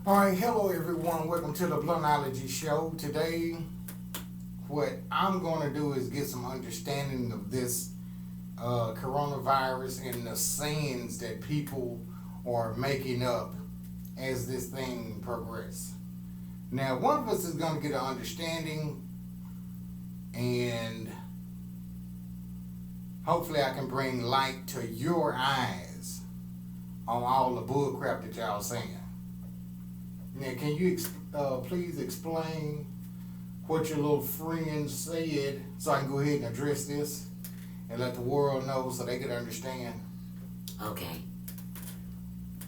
All right, hello everyone. Welcome to the Bluntology Show. Today, what I'm going to do is get some understanding of this coronavirus and the sins that people are making up as this thing progresses. Now, one of us is going to get an understanding, and hopefully, I can bring light to your eyes on all the bull crap that y'all saying. Now, can you please explain what your little friend said so I can go ahead and address this and let the world know so they can understand? Okay.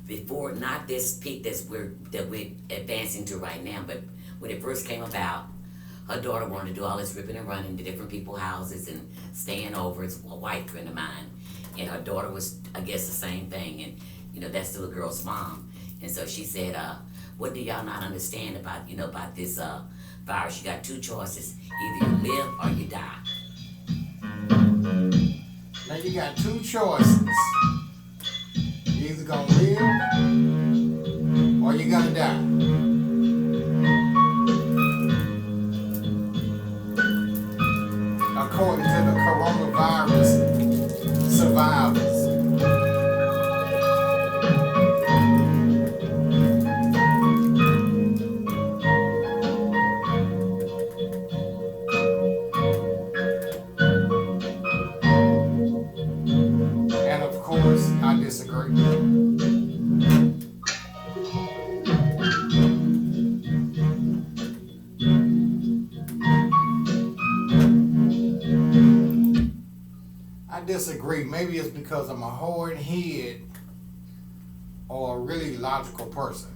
Before, not this peak that we're advancing to right now, but when it first came about, her daughter wanted to do all this ripping and running to different people's houses and staying over. It's a white friend of mine, and her daughter was, I guess, the same thing, and that's the little girl's mom, and so she said, what do y'all not understand about this virus? You got two choices: either you live or you die. Now you got two choices. You're either gonna live or you're gonna die. According to the coronavirus survivors. And of course, I disagree. I disagree. Maybe it's because I'm a hard head or a really logical person.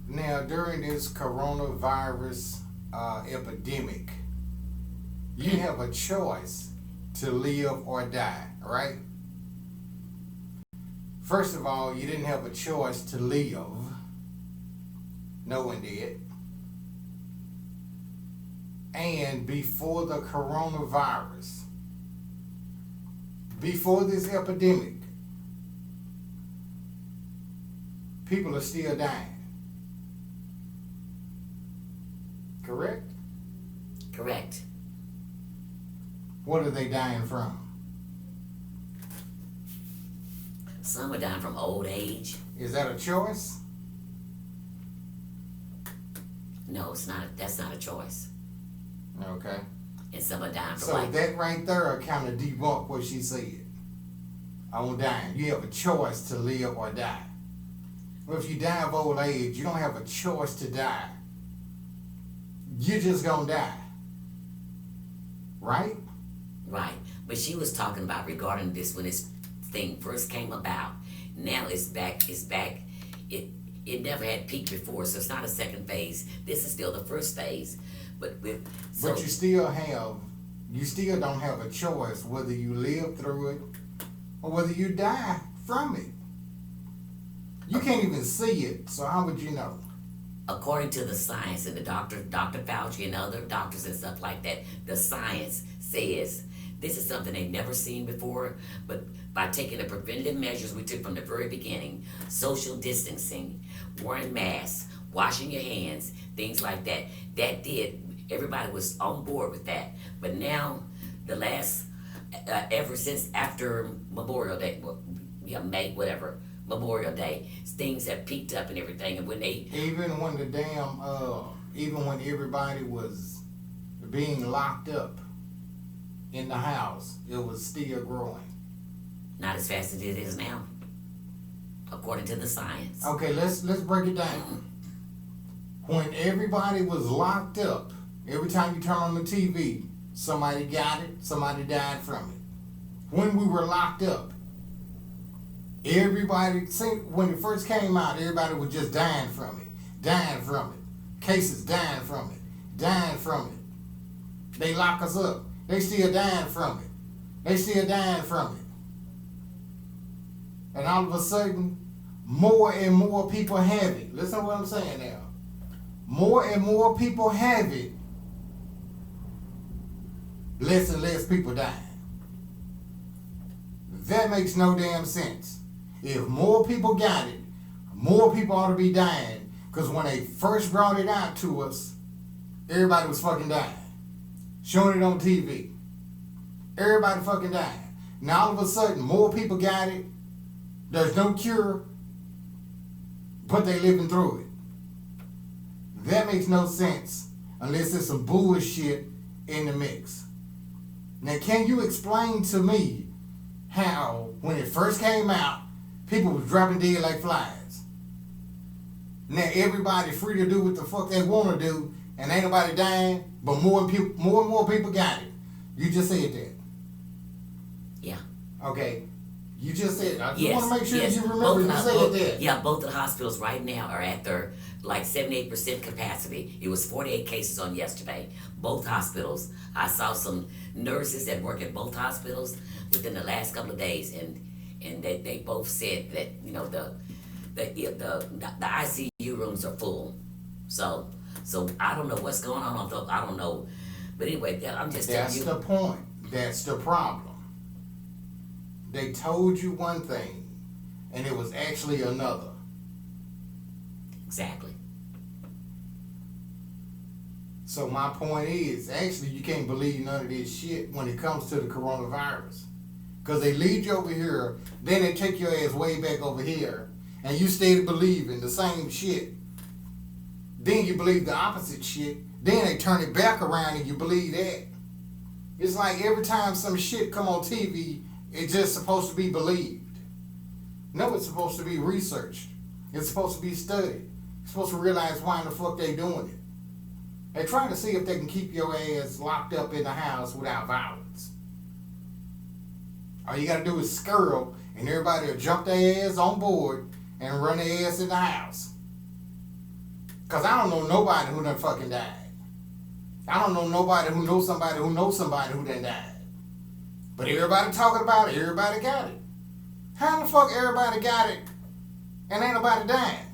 Now, during this coronavirus epidemic, you have a choice to live or die, right? First of all, you didn't have a choice to live. No one did. And before the coronavirus, before this epidemic, people are still dying. Correct? Correct. What are they dying from? Some are dying from old age. Is that a choice? No, it's not. That's not a choice. Okay. And some are dying from So that right there kind of debunked what she said. On dying. You have a choice to live or die. Well, if you die of old age, you don't have a choice to die. You're just gonna die. Right? Right. But she was talking about regarding this when this thing first came about. Now it's back. It never had peaked before, so it's not a second phase. This is still the first phase. But you still don't have a choice whether you live through it or whether you die from it. You can't even see it, so how would you know? According to the science and the Dr. Fauci and other doctors and stuff like that, the science says this is something they've never seen before, but by taking the preventative measures we took from the very beginning, social distancing, wearing masks, washing your hands, things like that, everybody was on board with that. But now, the last, ever since after Memorial Day, Memorial Day, things have peaked up and everything, and when they... Even when everybody was being locked up in the house, it was still growing. Not as fast as it is now, according to the science. Okay, let's break it down. When everybody was locked up, every time you turn on the TV, somebody got it, somebody died from it. When we were locked up, when it first came out, everybody was just dying from it. Cases dying from it. They lock us up. They still dying from it. And all of a sudden, more and more people have it. Listen to what I'm saying now. More and more people have it. Less and less people dying. That makes no damn sense. If more people got it, more people ought to be dying, because when they first brought it out to us, everybody was fucking dying. Showing it on TV. Everybody fucking dying. Now all of a sudden, more people got it. There's no cure, but they living through it. That makes no sense unless there's some bullshit in the mix. Now, can you explain to me how, when it first came out, people was dropping dead like flies? Now everybody free to do what the fuck they want to do, and ain't nobody dying, but more and more people got it. You just said that. Yeah. Okay. You just said. I just Yes, want to make sure yes. you remember you said that. Yeah, both of the hospitals right now are at their like 78% capacity. It was 48 cases on yesterday. Both hospitals. I saw some nurses that work at both hospitals within the last couple of days, and they both said that, you know, the ICU rooms are full. So I don't know what's going on. I don't know, but anyway, I'm just telling you. That's the point. That's the problem. They told you one thing, and it was actually another. Exactly. So my point is, actually, you can't believe none of this shit when it comes to the coronavirus. Because they lead you over here, then they take your ass way back over here, and you stay believing the same shit. Then you believe the opposite shit. Then they turn it back around and you believe that. It's like every time some shit come on TV, it's just supposed to be believed. No, it's supposed to be researched. It's supposed to be studied. You're supposed to realize why in the fuck they doing it. They're trying to see if they can keep your ass locked up in the house without violence. All you gotta do is skirl, and everybody will jump their ass on board and run their ass in the house. Cause I don't know nobody who done fucking died. I don't know nobody who knows somebody who knows somebody who done died. But everybody talking about it, everybody got it. How the fuck everybody got it and ain't nobody dying?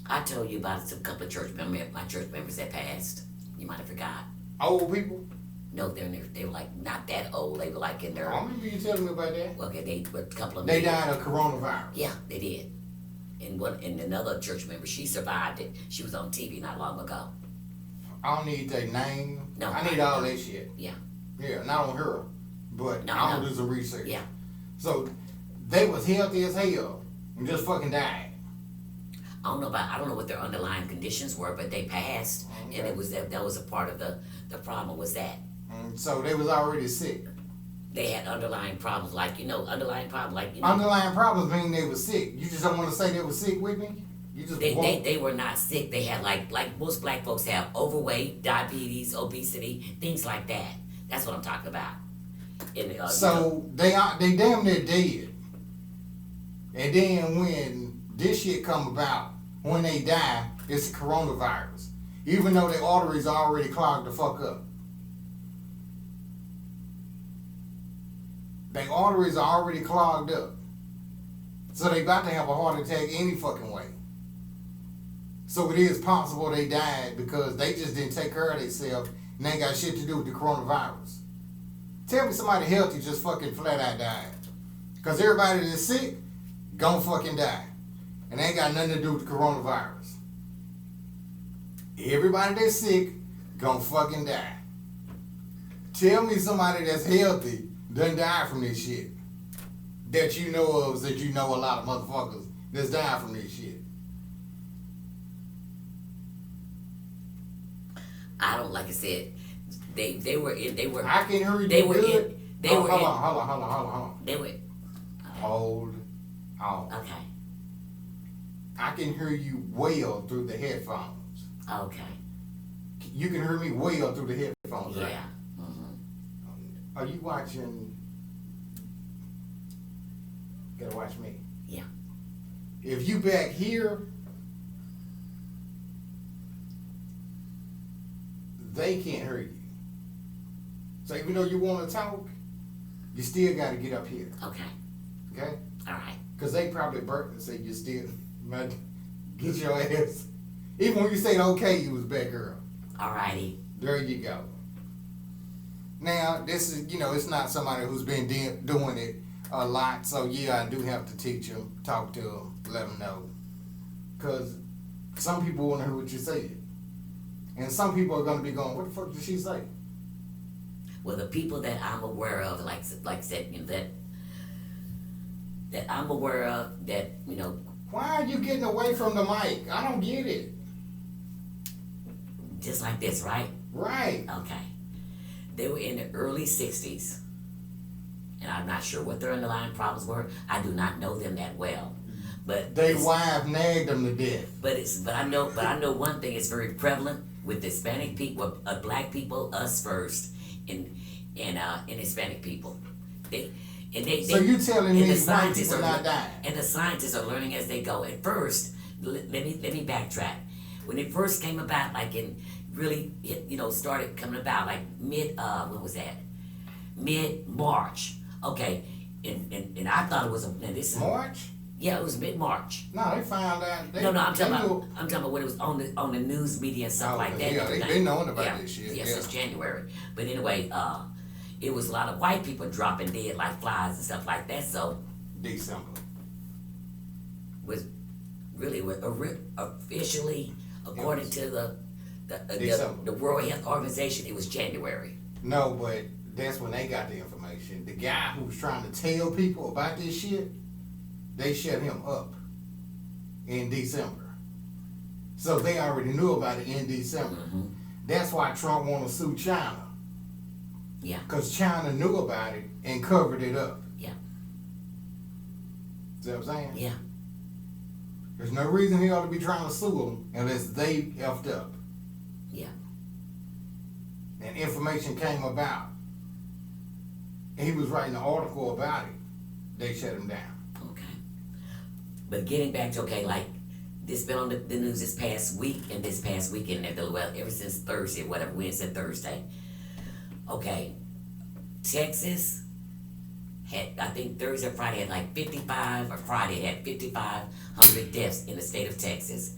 I told you about a couple of my church members that passed. You might have forgot. Old people? No, they were like not that old. They were like in their. I remember you telling me about that. Okay, a couple of. They died of coronavirus. Yeah, they did. And another church member, she survived it. She was on TV not long ago. I don't need their name. No, I need all that shit. Yeah. Yeah, not on her, but I'm gonna do some research. Yeah. So they was healthy as hell and just fucking died. I don't know what their underlying conditions were, but they passed, okay. And it was that was a part of the problem was that. So they was already sick. They had underlying problems, underlying problems. Underlying problems mean they were sick. You just don't want to say they were sick with me? You just they were not sick. They had like most black folks have overweight, diabetes, obesity, things like that. That's what I'm talking about. And, so they damn near dead. And then when this shit come about, when they die, it's the coronavirus. Even though their arteries are already clogged the fuck up. Their arteries are already clogged up. So they about to have a heart attack any fucking way. So it is possible they died because they just didn't take care of themselves and they ain't got shit to do with the coronavirus. Tell me somebody healthy just fucking flat out died. Because everybody that's sick, gon' fucking die. And they ain't got nothing to do with the coronavirus. Everybody that's sick, gon' fucking die. Tell me somebody that's healthy done die from this shit. That you know of, that you know a lot of motherfuckers that's died from this shit. I don't, like I said, they were. I can hear you. They were good. in. Hold on. They were. Hold on. Okay. I can hear you well through the headphones. Okay. You can hear me well through the headphones, right? Yeah. Mm-hmm. Are you watching? Gotta watch me. Yeah. If you back here, they can't hear you. So even though you want to talk, you still got to get up here. Okay. Okay? All right. Because they probably burped and say you still might get your ass. Even when you say okay, you was back girl. All righty. There you go. Now, this is, it's not somebody who's been doing it a lot. So, yeah, I do have to teach them, talk to them, let them know. because some people won't hear what you said. And some people are going to be going, what the fuck did she say? Well, the people that I'm aware of, like I said, you know, that I'm aware of, that, you know. Why are you getting away from the mic? I don't get it. Just like this, right? Right. Okay. They were in the early 60s. And I'm not sure what their underlying problems were. I do not know them that well. But they wife nagged them to death. But I know one thing is very prevalent with Hispanic people, black people, us first, in Hispanic people. So you telling me white people not dying? And the scientists are learning as they go. At first, let me backtrack. When it first came about, like started coming about like mid-March. Okay, and I thought it was March. Yeah, it was mid-March. No, they found out. I'm talking about when it was on the news media and stuff like that. Yeah, they've been knowing about this shit. Yes, it's January. But anyway, it was a lot of white people dropping dead like flies and stuff like that. So December was really officially, according to the World Health Organization, it was January. No, but that's when they got the information. The guy who was trying to tell people about this shit, they shut him up in December. So they already knew about it in December. Mm-hmm. That's why Trump want to sue China. Yeah. Because China knew about it and covered it up. Yeah. See what I'm saying? Yeah. There's no reason he ought to be trying to sue them unless they effed up. Yeah. And information came about. And he was writing an article about it. They shut him down. Okay. But getting back to, like, this been on the news this past week and this past weekend, well, ever since Thursday, whatever, Wednesday, Thursday. Okay. Texas had, I think Thursday or Friday had like 55, or Friday had 5,500 deaths in the state of Texas.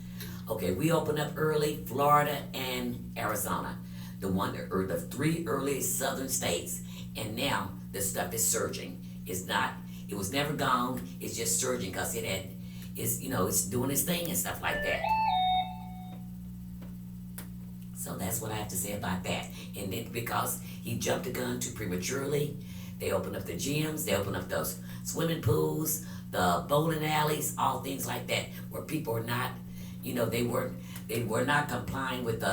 Okay, we opened up early, Florida and Arizona. The three earliest southern states. And now the stuff is surging. It was never gone, it's just surging because it's doing its thing and stuff like that. So that's what I have to say about that. And then because he jumped the gun too prematurely, they opened up the gyms, they opened up those swimming pools, the bowling alleys, all things like that, where people are not, they were not complying with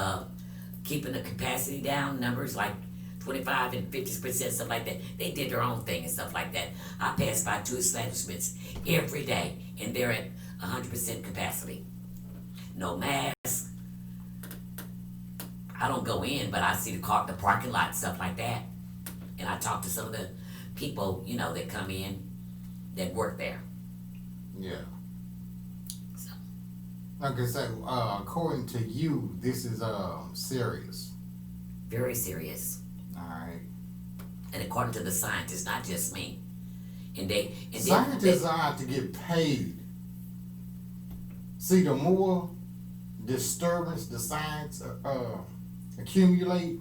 keeping the capacity down, numbers like 25 and 50%, stuff like that. They did their own thing and stuff like that. I pass by 2 establishments every day, and they're at 100% capacity. No mask. I don't go in, but I see the parking lot, stuff like that. And I talk to some of the people, that come in that work there. Yeah. So. Like I said, according to you, this is serious. Very serious. Alright. And according to the scientists, not just me. Scientists are out to get paid. See, the more disturbance the science accumulate,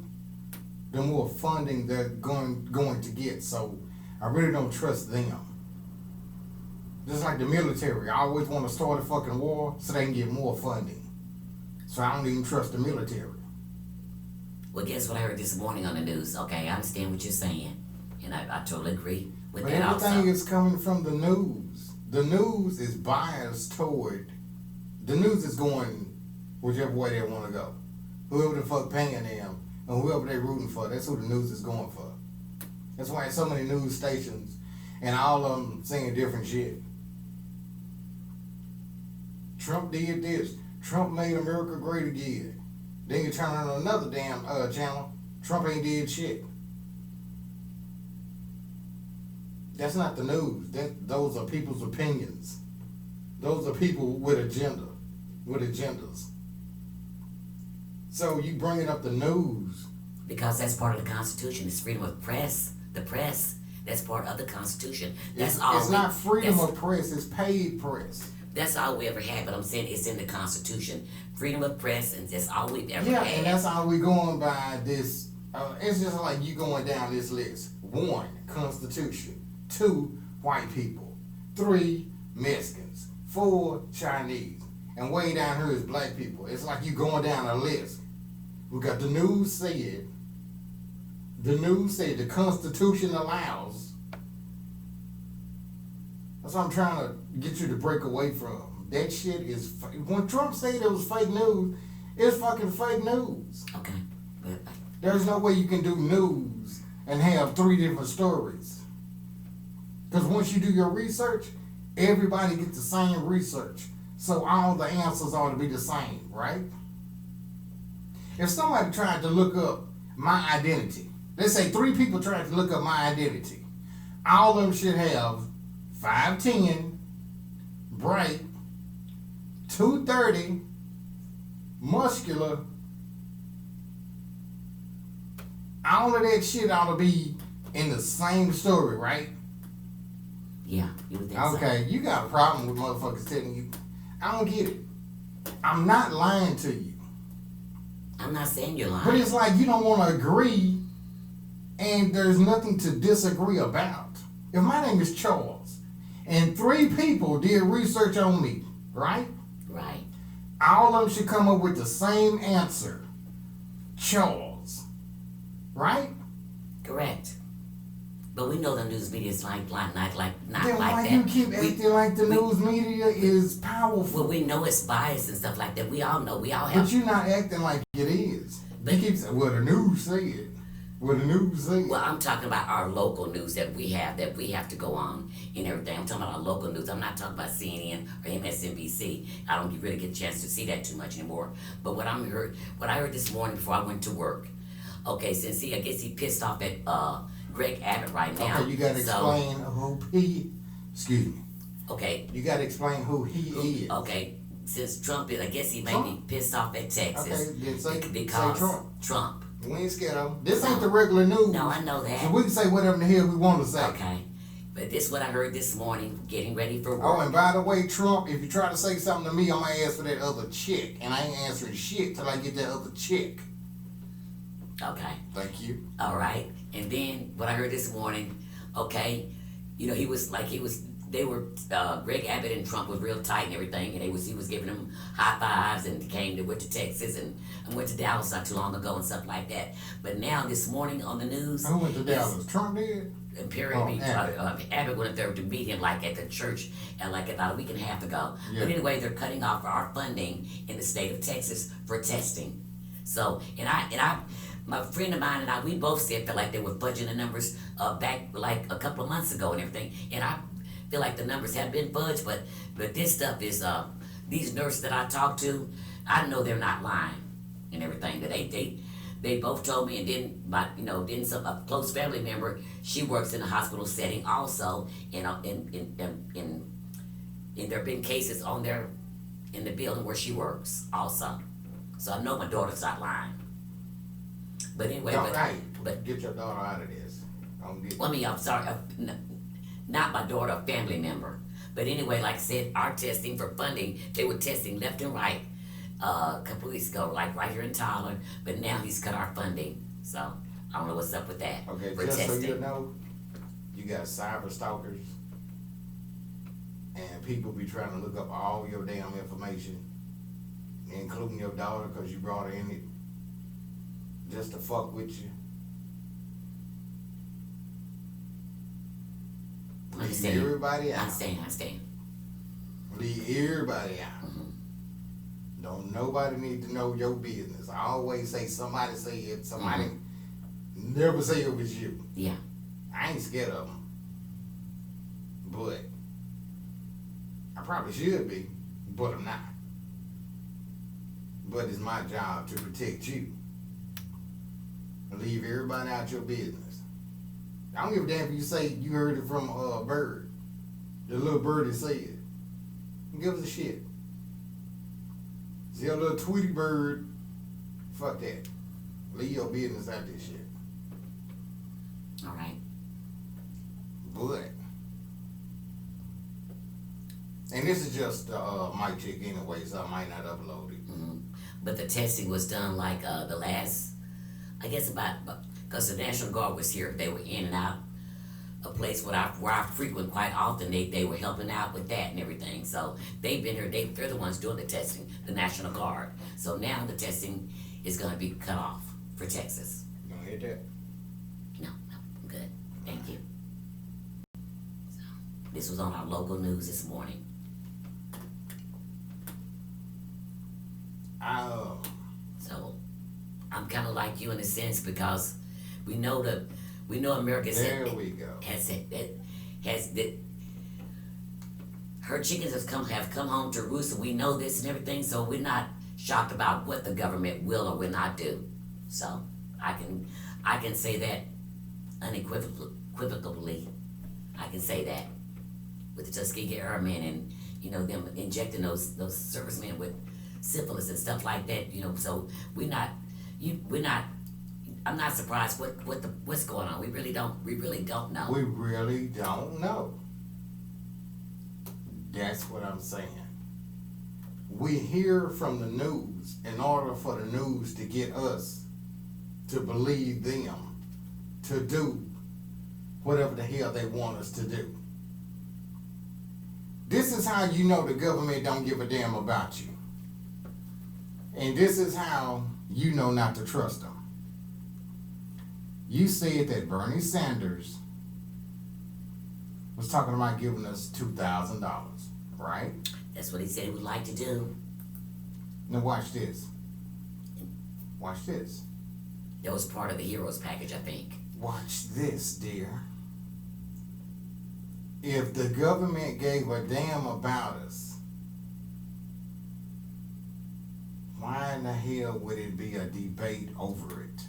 the more funding they're going to get. So I really don't trust them. Just like the military, I always want to start a fucking war so they can get more funding. So I don't even trust the military. Well, guess what I heard this morning on the news? Okay, I understand what you're saying, and I totally agree with but that everything also. is coming from the news. The news is biased toward. The news is going whichever way they want to go. Whoever the fuck paying them and whoever they rooting for, that's who the news is going for. That's why so many news stations and all of them saying different shit. Trump did this. Trump made America great again. Then you turn on another damn channel. Trump ain't did shit. That's not the news. Those are people's opinions. Those are people with agendas. So you bringing up the news. Because that's part of the Constitution. It's freedom of press. The press, that's part of the Constitution. It's not freedom of press, it's paid press. That's all we ever had, but I'm saying it's in the Constitution. Freedom of press, and that's all we've ever had. Yeah, and that's all we going by this. It's just like you going down this list. 1, Constitution. 2, white people. 3, Mexicans. 4, Chinese. and way down here is black people. It's like you going down a list. We got the news said the Constitution allows. That's what I'm trying to get you to break away from. That shit is, when Trump said it was fake news, it's fucking fake news. Okay. There's no way you can do news and have 3 different stories. Because once you do your research, everybody gets the same research. So all the answers ought to be the same, right? If somebody tried to look up my identity, let's say 3 people tried to look up my identity, all of them should have 5'10", bright, 230, muscular. All of that shit ought to be in the same story, right? Yeah, you would think so. Okay, you got a problem with motherfuckers telling you. I don't get it. I'm not lying to you. I'm not saying you're lying. But it's like you don't want to agree and there's nothing to disagree about. If my name is Charles and 3 people did research on me, right? Right. All of them should come up with the same answer. Charles. Right? Correct. But we know the news media is not Then like why that. you keep acting like the news media is powerful? Well, we know it's biased and stuff like that. We all know. We all have. But you're not acting like it is. But- You keep saying, well, the news said. Well, the news said. Well, I'm talking about our local news that we have to go on and everything. I'm talking about our local news. I'm not talking about CNN or MSNBC. I don't really get a chance to see that too much anymore. But what I heard this morning before I went to work. Okay, since I guess he pissed off at Greg Abbott right now. Okay, you gotta explain who he. Excuse me. Okay. You gotta explain who he is. Okay. Since Trump is, I guess he may be pissed off at Texas. Okay, then say because Trump. We ain't scared of him. This ain't the regular news. No, I know that. So we can say whatever the hell we want to say. Okay. But this is what I heard this morning, getting ready for work. Oh, and by the way, Trump, if you try to say something to me, I'm gonna ask for that other check. And I ain't answering shit till I get that other check. Okay. Thank you. All right. And then what I heard this morning, okay, you know, Greg Abbott and Trump was real tight and everything, and he was giving them high fives and went to Texas and went to Dallas not too long ago and stuff like that. But now this morning on the news, Who went to Dallas? Trump did? Apparently, Abbott. Abbott went there to meet him like at the church like about a week and a half ago. Yeah. But anyway, they're cutting off our funding in the state of Texas for testing. So, my friend of mine and I, we both felt like they were fudging the numbers back like a couple of months ago and everything. And I feel like the numbers have been fudged, but this stuff is these nurses that I talked to, I know they're not lying and everything. But they both told me, and then a close family member, she works in a hospital setting also, and there have been cases in the building where she works also. So I know my daughter's not lying. But anyway, but get your daughter out of this. I'm sorry, not my daughter, a family member. But anyway, like I said, our testing for funding, they were testing left and right a couple weeks ago, like right here in Tyler. But now he's cut our funding, so I don't know what's up with that. Okay, for just testing. so you know, you got cyber stalkers, and people be trying to look up all your damn information, including your daughter, because you brought her in it just to fuck with you. Leave everybody out. I understand. Leave everybody out. Mm-hmm. Don't nobody need to know your business. I always say somebody say it. Somebody never say it was you. Yeah. I ain't scared of them. But I probably should be, but I'm not. But it's my job to protect you. Leave everybody out your business. I don't give a damn if you say you heard it from a bird. The little bird that said it. Don't give us a shit. See a little Tweety bird? Fuck that. Leave your business out this shit. All right. But, and this is just mic check anyway, so I might not upload it. Mm-hmm. But the testing was done like the last, I guess because the National Guard was here. They were in and out a place where I frequent quite often. They were helping out with that and everything. So they've been here. They're the ones doing the testing, the National Guard. So now the testing is going to be cut off for Texas. You don't hear that? No, I'm good. Thank you. So this was on our local news this morning. Oh. So I'm kind of like you in a sense because we know America There we go. has that her chickens have come home to roost, and we know this and everything, so we're not shocked about what the government will or will not do. So I can say that unequivocally. I can say that with the Tuskegee Airmen and them injecting those servicemen with syphilis and stuff like that. So we're not. I'm not surprised what's going on. We really don't know. We really don't know. That's what I'm saying. We hear from the news in order for the news to get us to believe them to do whatever the hell they want us to do. This is how you know the government don't give a damn about you. And this is how you know not to trust them. You said that Bernie Sanders was talking about giving us $2,000, right? That's what he said he would like to do. Now watch this. Watch this. That was part of the Heroes package, I think. Watch this, dear. If the government gave a damn about us, why in the hell would it be a debate over it?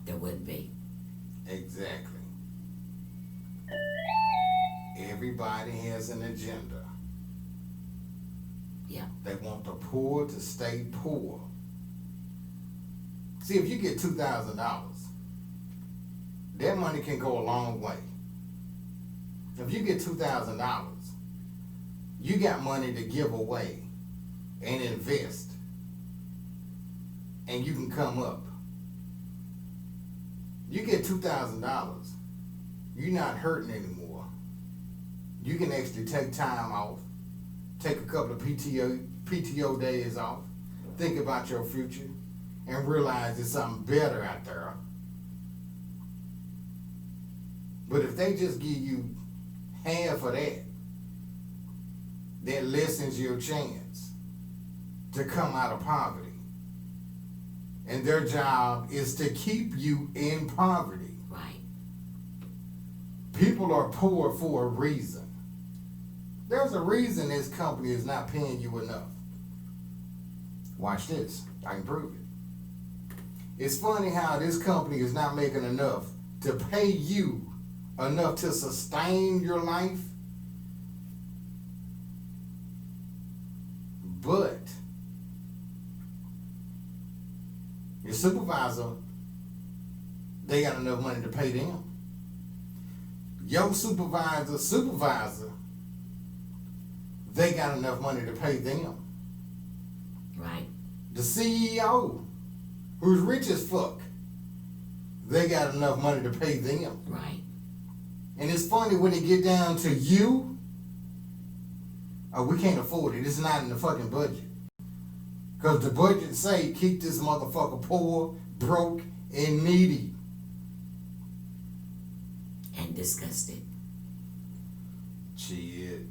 There wouldn't be. Exactly. Everybody has an agenda. Yeah. They want the poor to stay poor. See, if you get $2,000, that money can go a long way. If you get $2,000, you got money to give away and invest, and you can come up. You get $2,000, you're not hurting anymore. You can actually take time off, take a couple of PTO days off, think about your future, and realize there's something better out there. But if they just give you half of that, that lessens your chance to come out of poverty. And their job is to keep you in poverty. Right. People are poor for a reason. There's a reason this company is not paying you enough. Watch this. I can prove it. It's funny how this company is not making enough to pay you enough to sustain your life. But your supervisor, they got enough money to pay them. Your supervisor, they got enough money to pay them. Right. The CEO, who's rich as fuck, they got enough money to pay them. Right. And it's funny when it get down to you, we can't afford it. It's not in the fucking budget. Because the budget say keep this motherfucker poor, broke, and needy. And disgusted. Shit.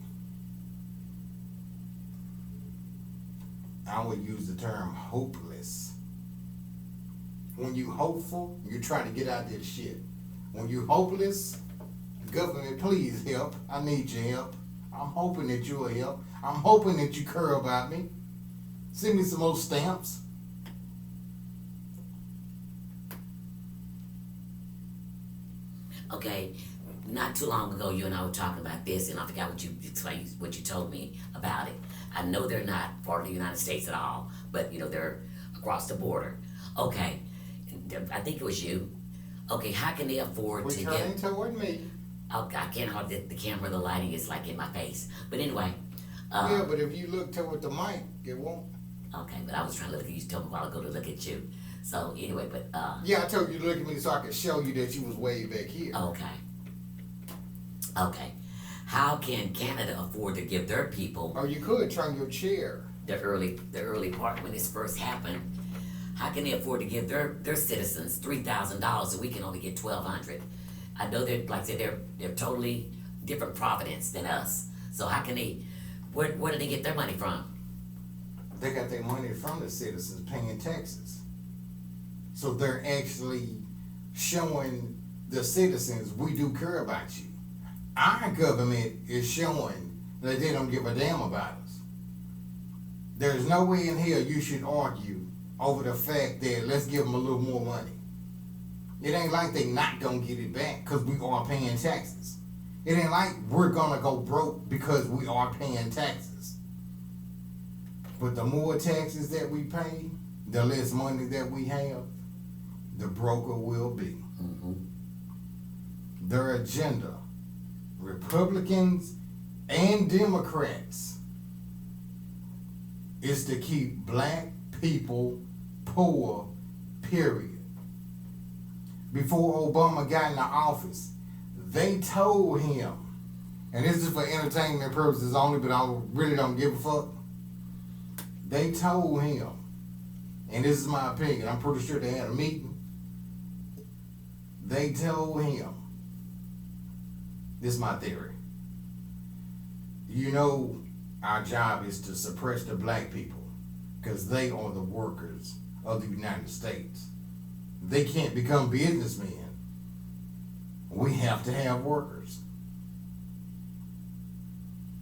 I would use the term hopeless. When you hopeful, you try to get out this shit. When you hopeless, government, please help. I need your help. I'm hoping that you'll help. I'm hoping that you care about me. Send me some more stamps. Okay, not too long ago, you and I were talking about this, and I forgot what you explained, what you told me about it. I know they're not part of the United States at all, but they're across the border. Okay, I think it was you. Okay, how can they afford We're to turning get? toward me. Oh, I can't hold the camera. The lighting is like in my face. But anyway. But if you look toward the mic, it won't. Okay, but I was trying to look at you. You told me a while ago to look at you. So anyway, but Yeah, I told you to look at me so I could show you that you was way back here. okay. How can Canada afford to give their people Or you could turn your chair. the early part when this first happened? How can they afford to give their citizens $3,000 and we can only get $1,200? I know they're like I said they're totally different providence than us. So how can they? Where do they get their money from? They got their money from the citizens paying taxes. So they're actually showing the citizens we do care about you. Our government is showing that they don't give a damn about us. There's no way in hell you should argue over the fact that let's give them a little more money. It ain't like they not gonna get it back because we are paying taxes. It ain't like we're gonna go broke because we are paying taxes. But the more taxes that we pay, the less money that we have, the broker will be. Mm-hmm. Their agenda, Republicans and Democrats, is to keep black people poor, period. Before Obama got in the office, they told him, and this is for entertainment purposes only, but I really don't give a fuck. They told him, and this is my opinion, I'm pretty sure they had a meeting. They told him, this is my theory. You know, our job is to suppress the black people because they are the workers of the United States. They can't become businessmen. We have to have workers.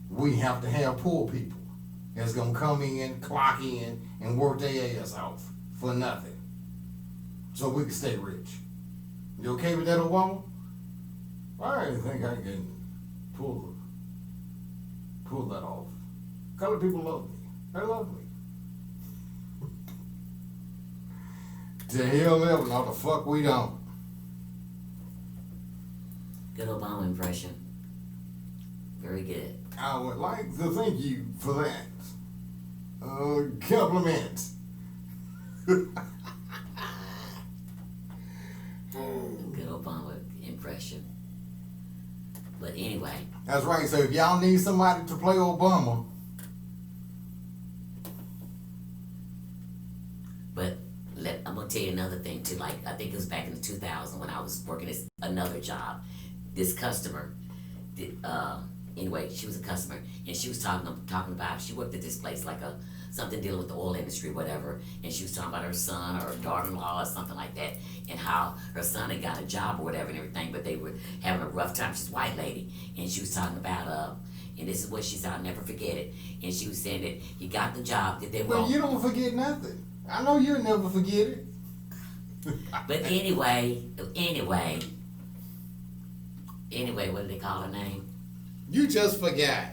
We have to have poor people that's gonna come in, clock in, and work their ass off for nothing, so we can stay rich. You okay with that, Obama? I think I can pull that off. Colored people love me. They love me. To hell ever, no the fuck we don't. Good Obama impression. Very good. I would like to thank you for that. Compliment. Good Obama impression. But anyway. That's right. So if y'all need somebody to play Obama. But I'm gonna tell you another thing too. Like I think it was back in the 2000 when I was working at another job. This customer, anyway, she was a customer, and she was talking about she worked at this place like something dealing with the oil industry, whatever. And she was talking about her son or her daughter-in-law or something like that, and how her son had got a job or whatever and everything, but they were having a rough time. She's a white lady, and she was talking about and this is what she said. I'll never forget it. And she was saying that he got the job that they were. Well, you don't forget nothing. I know you'll never forget it. But anyway, what did they call her name? You just forgot.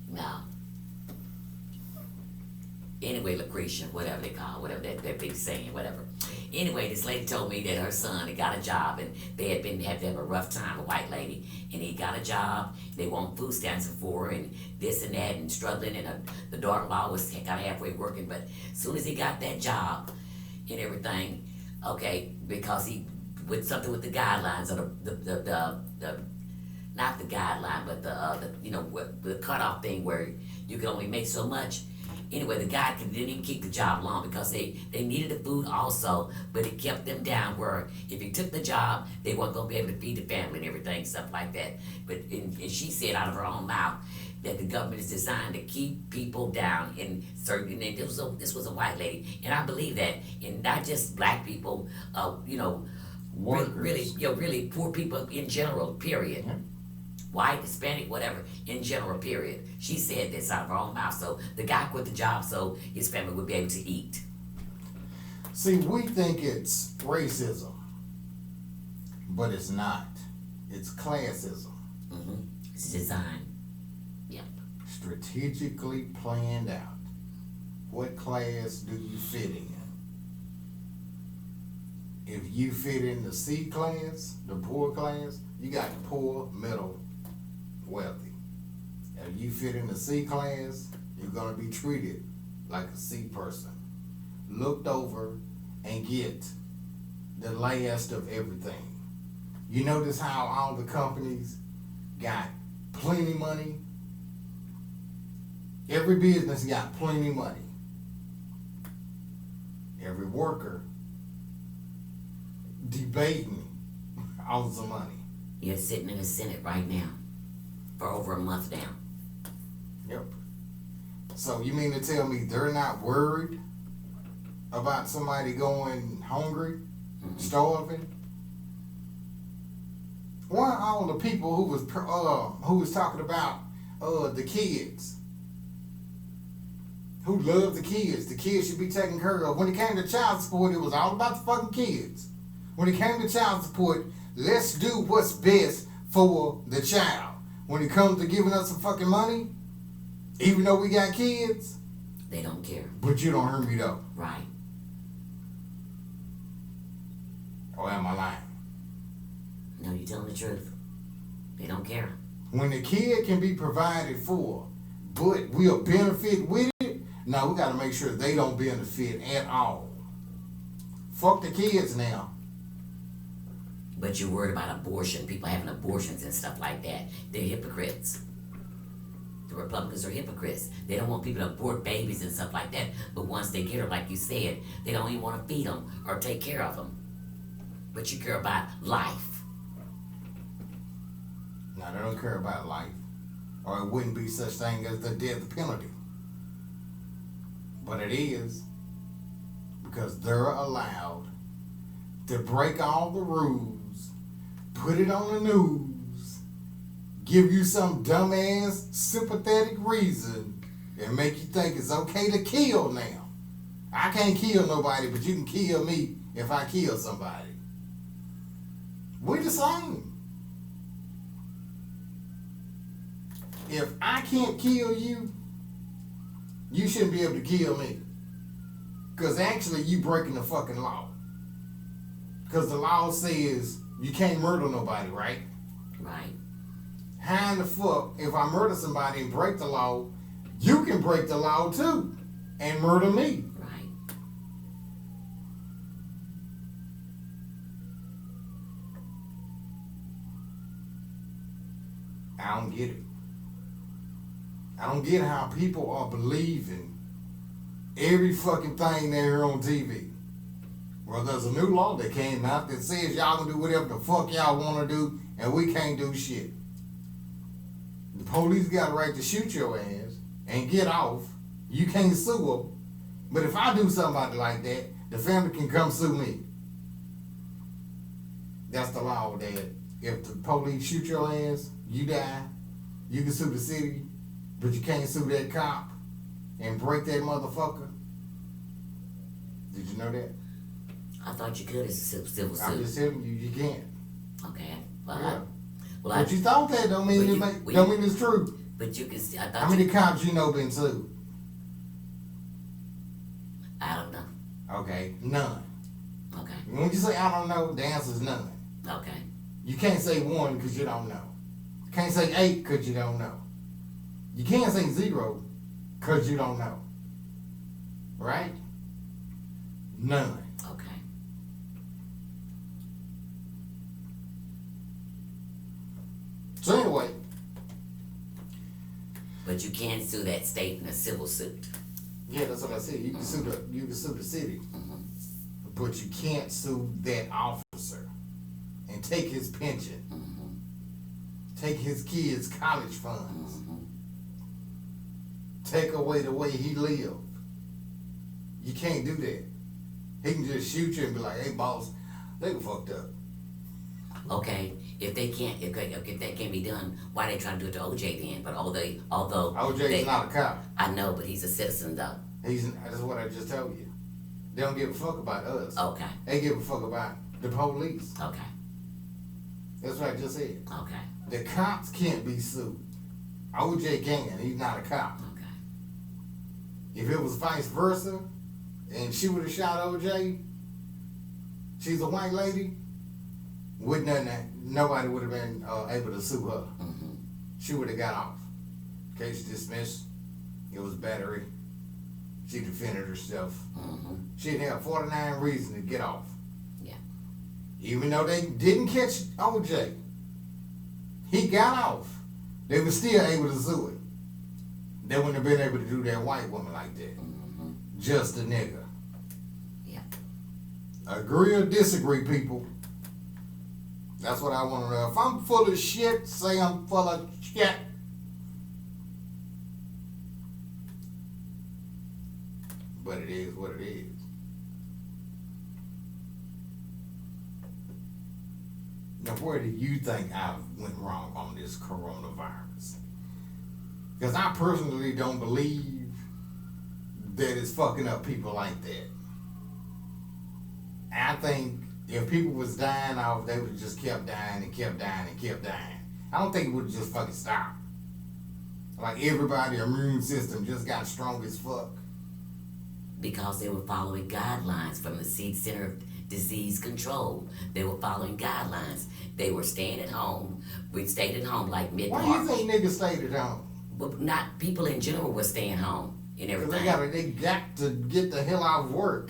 No. Anyway, Lucretia, whatever they call, whatever that big saying, whatever. Anyway, this lady told me that her son had got a job, and they had to have a rough time, a white lady, and he got a job. They want food stamps for her, and this and that, and struggling, and the daughter-in-law was kind of halfway working, but as soon as he got that job and everything, okay, because he with something with the guidelines or the not the guideline, but the cutoff thing where you can only make so much. Anyway, the guy didn't even keep the job long because they needed the food also, but it kept them down where if he took the job, they weren't going to be able to feed the family and everything, stuff like that. But and she said out of her own mouth that the government is designed to keep people down in certain, and this was a white lady, and I believe that, and not just black people, Workers. really poor people in general, period. Yeah. White, Hispanic, whatever, in general, period. She said this out of her own mouth. So the guy quit the job so his family would be able to eat. See, we think it's racism, but it's not. It's classism. Mm-hmm. It's design. Yep. Strategically planned out. What class do you fit in? If you fit in the C class, the poor class, you got the poor, middle, wealthy. If you fit in the C class, you're gonna be treated like a C person, looked over and get the last of everything. You notice how all the companies got plenty money? Every business got plenty money. Every worker debating all the money. You're sitting in the Senate right now for over a month now. Yep. So you mean to tell me they're not worried about somebody going hungry, starving? Why all the people who was talking about the kids, who love the kids should be taken care of. When it came to child support, it was all about the fucking kids. When it came to child support, let's do what's best for the child. When it comes to giving us some fucking money, even though we got kids, they don't care. But you don't hear me though. Right. Or am I lying? No, you're telling the truth. They don't care. When the kid can be provided for, but we'll benefit with it, no, we gotta make sure they don't benefit at all. Fuck the kids now. But you're worried about abortion, people having abortions and stuff like that. They're hypocrites. The Republicans are hypocrites. They don't want people to abort babies and stuff like that. But once they get her, like you said, they don't even want to feed them or take care of them. But you care about life. No, they don't care about life. Or it wouldn't be such thing as the death penalty. But it is. Because they're allowed to break all the rules, put it on the news, give you some dumbass sympathetic reason, and make you think it's okay to kill now. I can't kill nobody, but you can kill me if I kill somebody. We're the same. If I can't kill you, you shouldn't be able to kill me. Because actually you breaking the fucking law. Because the law says you can't murder nobody, right? Right. How in the fuck, if I murder somebody and break the law, you can break the law too and murder me? Right. I don't get it. I don't get how people are believing every fucking thing they hear on TV. Well, there's a new law that came out that says y'all can do whatever the fuck y'all want to do, and we can't do shit. The police got a right to shoot your ass and get off. You can't sue them. But if I do somebody like that, the family can come sue me. That's the law that if the police shoot your ass, you die, you can sue the city, but you can't sue that cop and break that motherfucker. Did you know that? I thought you could as a civil suit. I'm just telling you, you can't. Okay. Well, Yeah. But you thought that don't mean don't mean it's true. But you can. I thought. How many cops you know been sued? I don't know. Okay, none. Okay. When you say I don't know, the answer is none. Okay. You can't say 1 because you don't know. You can't say 8 because you don't know. You can't say 0 because you don't know. Right? None. Okay. So anyway. But you can sue that state in a civil suit. Yeah, that's what I said. You can sue the city. Mm-hmm. But you can't sue that officer and take his pension. Mm-hmm. Take his kids' college funds. Mm-hmm. Take away the way he lived. You can't do that. He can just shoot you and be like, hey boss, they fucked up. Okay, if that can't be done, why they trying to do it to OJ then? But although OJ's not a cop. I know, but he's a citizen though. That's what I just told you. They don't give a fuck about us. Okay. They give a fuck about the police. Okay. That's what I just said. Okay. The cops can't be sued. OJ can. He's not a cop. Okay. If it was vice versa, and she would have shot OJ, she's a white lady, nobody would have been able to sue her. Mm-hmm. She would have got off. Case dismissed. It was battery. She defended herself. Mm-hmm. She'd have 49 reasons to get off. Yeah. Even though they didn't catch OJ, he got off. They were still able to sue it. They wouldn't have been able to do that white woman like that. Mm-hmm. Just a nigga. Yeah. Agree or disagree, people? That's what I want to know. If I'm full of shit, say I'm full of shit. But it is what it is. Now, where do you think I went wrong on this coronavirus? Because I personally don't believe that it's fucking up people like that. I think if people was dying off, they would have just kept dying and kept dying and kept dying. I don't think it would have just fucking stopped. Like everybody's immune system just got strong as fuck. Because they were following guidelines from the Center of Disease Control. They were following guidelines. They were staying at home. We stayed at home like mid-March. Why do you think niggas stayed at home? Well, not people in general were staying home and everything. They got to get the hell out of work.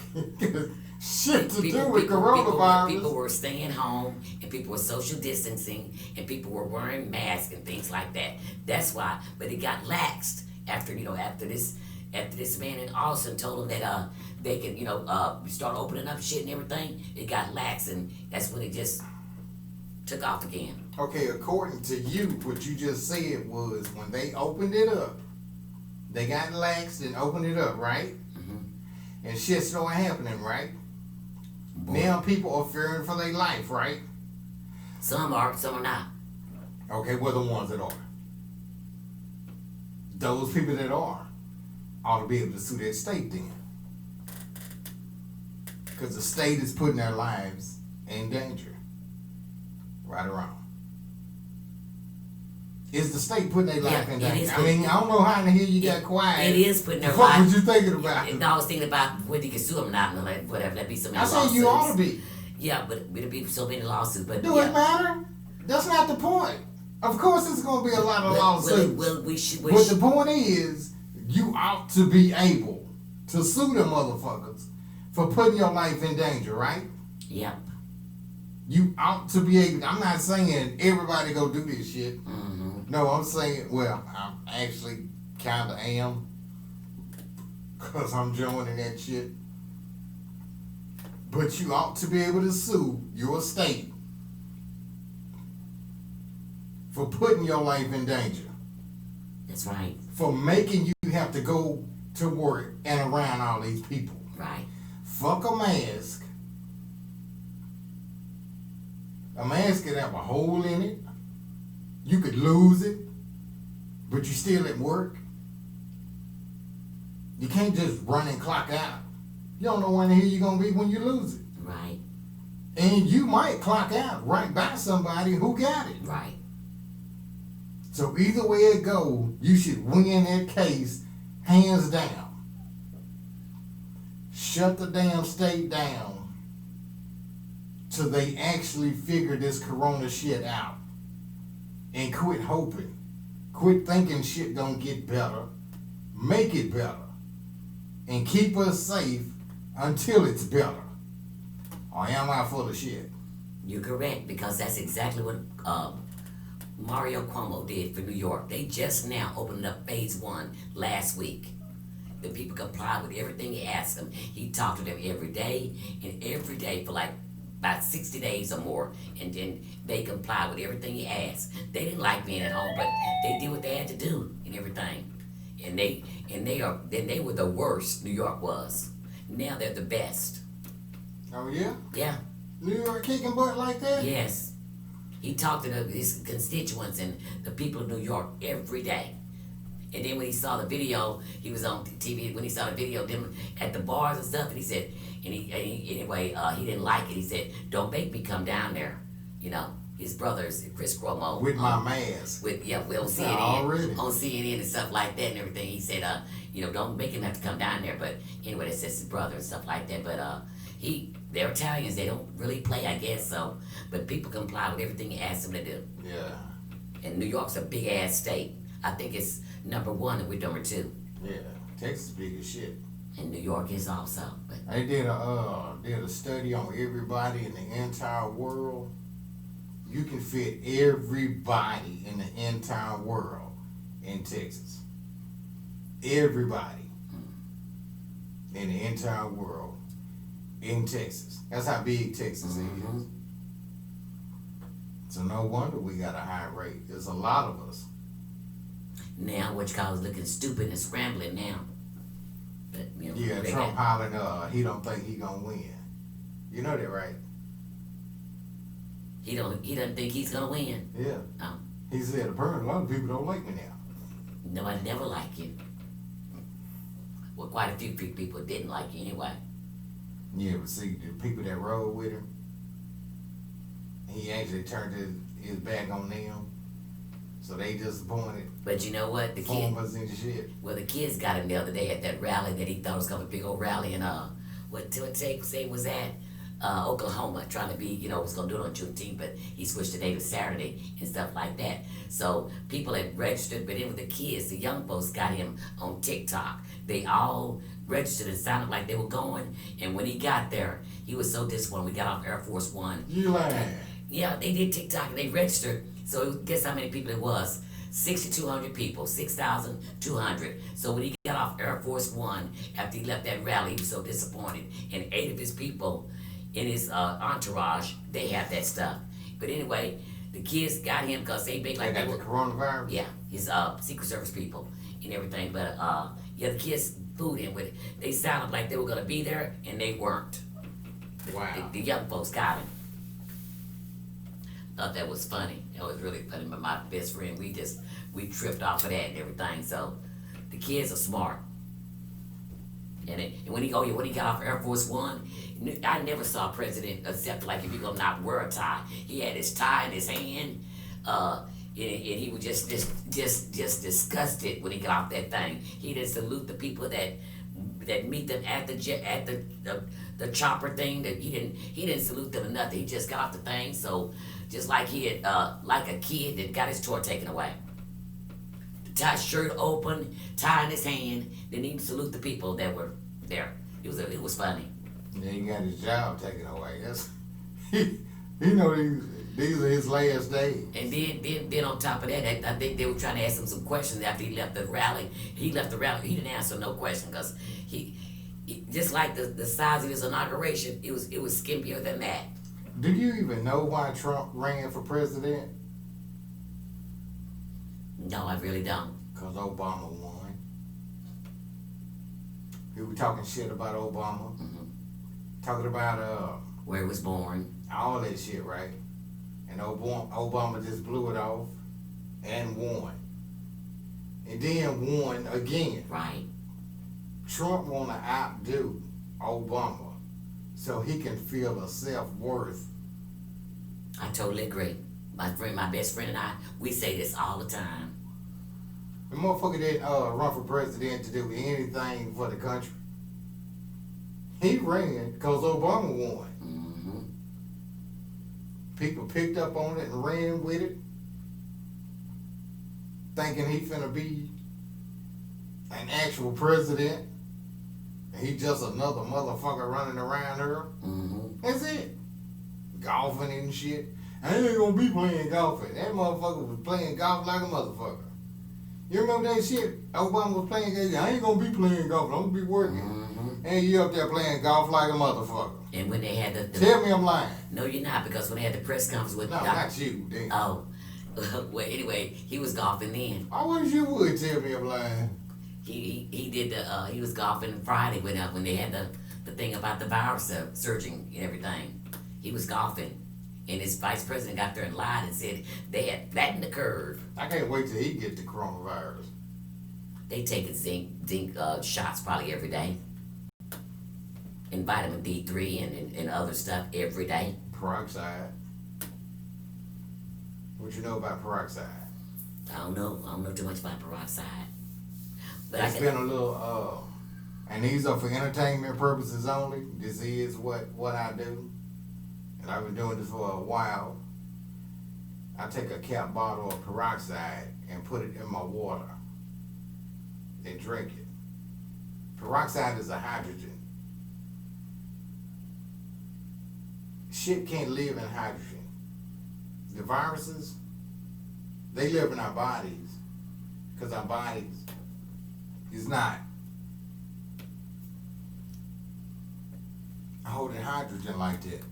Shit to People- do with people- coronavirus. People were staying home, and people were social distancing, and people were wearing masks and things like that. That's why. But it got laxed after this man in Austin told them that they could start opening up shit and everything. It got lax, and that's when it just took off again. Okay, according to you, what you just said was when they opened it up, they got laxed and opened it up, right? Mm-hmm. And shit started happening, right? Boy. Now people are fearing for their life, right? Some are, some are not. Okay, well, the ones that are. Those people that are ought to be able to sue that state then. Because the state is putting their lives in danger. Right or wrong? Is the state putting their life in it danger? is I mean, I don't know how in the hell you got quiet. It is putting their What life. was you thinking about? No, I was thinking about whether you can sue them or not, and like, whatever. That'd be so many I lawsuits. said you ought to be. Yeah, but it'd be so many lawsuits. But Do yeah. it matter? That's not the point. Of course, it's going to be a lot of lawsuits. Well, we should. But the point is, you ought to be able to sue them motherfuckers for putting your life in danger, right? Yep. You ought to be able. I'm not saying everybody go do this shit. Mm-hmm. No, I'm saying, well, I actually kind of am. Because I'm joining that shit. But you ought to be able to sue your state for putting your life in danger. That's right. For making you have to go to work and around all these people. Right. Fuck a mask. A mask could have a hole in it. You could lose it, but you still at work. You can't just run and clock out. You don't know when the hell you're gonna be when you lose it. Right. And you might clock out right by somebody who got it. Right. So either way it go, you should win that case hands down. Shut the damn state down till they actually figure this corona shit out. And quit hoping. Quit thinking shit gonna get better. Make it better. And keep us safe until it's better. Or am I full of shit? You're correct, because that's exactly what Mario Cuomo did for New York. They just now opened up phase 1 last week. The people complied with everything he asked them. He talked to them every day for like about 60 days or more, and then they complied with everything he asked. They didn't like being at home, but they did what they had to do and everything. And they were the worst. New York was. Now they're the best. Oh yeah? Yeah. New York kicking butt like that? Yes. He talked to his constituents and the people of New York every day. And then when he saw the video, he was on TV, when he saw the video of them at the bars and stuff, and he said, he didn't like it. He said, don't make me come down there. You know, his brothers, Chris Cuomo. With my mask. On CNN. Already. On CNN and stuff like that and everything. He said, don't make him have to come down there. But anyway, that's his brother and stuff like that. But they're Italians. They don't really play, I guess so. But people comply with everything he asked them to do. Yeah. And New York's a big ass state. I think it's number 1 and we're number 2. Yeah. Texas big as shit. And New York is also. But They did a study on everybody in the entire world. You can fit everybody in the entire world in Texas. Everybody in the entire world in Texas. That's how big Texas is. So no wonder we got a high rate. There's a lot of us. now, what you call is looking stupid and scrambling now. But, you know, Yeah, they Trump got- hollering, he don't think he gonna win. You know that, right? he doesn't think he's gonna win. Yeah. Oh. He said, apparently a lot of people don't like me now. Nobody never liked you. Well, quite a few people didn't like you anyway. Yeah, but see, the people that rode with him, he actually turned his back on them. So they disappointed. But you know what? The kid, Farmers and shit. well, the kids got him the other day at that rally that he thought was gonna be a big old rally in what say was that? Oklahoma, trying to be, was gonna do it on Juneteenth, but he switched the day to Saturday and stuff like that. So people had registered, but then with the kids, the young folks got him on TikTok. They all registered and sounded like they were going. And when he got there, he was so disappointed. We got off Air Force One. You lying. Yeah, they did TikTok and they registered. So guess how many people it was? 6,200 people, 6,200. So when he got off Air Force One, after he left that rally, he was so disappointed. And 8 of his people in his entourage, they had that stuff. But anyway, the kids got him because they big like They got the coronavirus? yeah, his Secret Service people and everything. But yeah, the kids booed him with it. They sounded like they were gonna be there and they weren't. Wow. The young folks got him. Thought that was funny. That was really funny. But my best friend, we tripped off of that and everything. So the kids are smart. And when he got off Air Force One, I never saw a president except like if you're gonna not wear a tie. He had his tie in his hand, and he was just disgusted when he got off that thing. He didn't salute the people that meet them at the chopper thing. That he didn't salute them or nothing. He just got off the thing. So just like he had like a kid that got his toy taken away. The tie shirt open, tie in his hand. Didn't even salute the people that were there. It was funny. And then he got his job taken away. That's he know these are his last days. And then on top of that, I think they were trying to ask him some questions after he left the rally. He left the rally. He didn't answer no question because he just like the size of his inauguration, it was skimpier than that. Do you even know why Trump ran for president? No, I really don't. Because Obama won. He was talking shit about Obama. Talking about Where he was born. all that shit, right? And Obama just blew it off and won. And then won again. Right. Trump wanna outdo Obama so he can feel a self-worth. I totally agree. My best friend and I, we say this all the time. The motherfucker didn't run for president to do anything for the country. He ran because Obama won. People picked up on it and ran with it, thinking he finna be an actual president. And he just another motherfucker running around here. That's it. Golfing and shit. I ain't gonna be playing golf. That motherfucker was playing golf like a motherfucker. You remember that shit? Obama was playing golf. I ain't gonna be playing golf. I'm gonna be working. And you up there playing golf like a motherfucker. And when they had the Tell me I'm lying. No, you're not, because when they had the press conference with No, not you. Damn. Oh, well, anyway, he was golfing then. I wish you would tell me I'm lying. He did he was golfing Friday when they had the thing about the virus surging and everything. He was golfing, and his vice president got there and lied and said they had flattened the curve. I can't wait till he get the coronavirus. They taking zinc shots probably every day, and vitamin D3 and other stuff every day. Peroxide. What you know about peroxide? I don't know too much about peroxide. But It's been a little, and these are for entertainment purposes only. This is what I do. And I've been doing this for a while. I take a cap bottle of peroxide and put it in my water and drink it Peroxide is a hydrogen. Shit can't live in hydrogen. The viruses, they live in our bodies because our bodies is not holding hydrogen like that.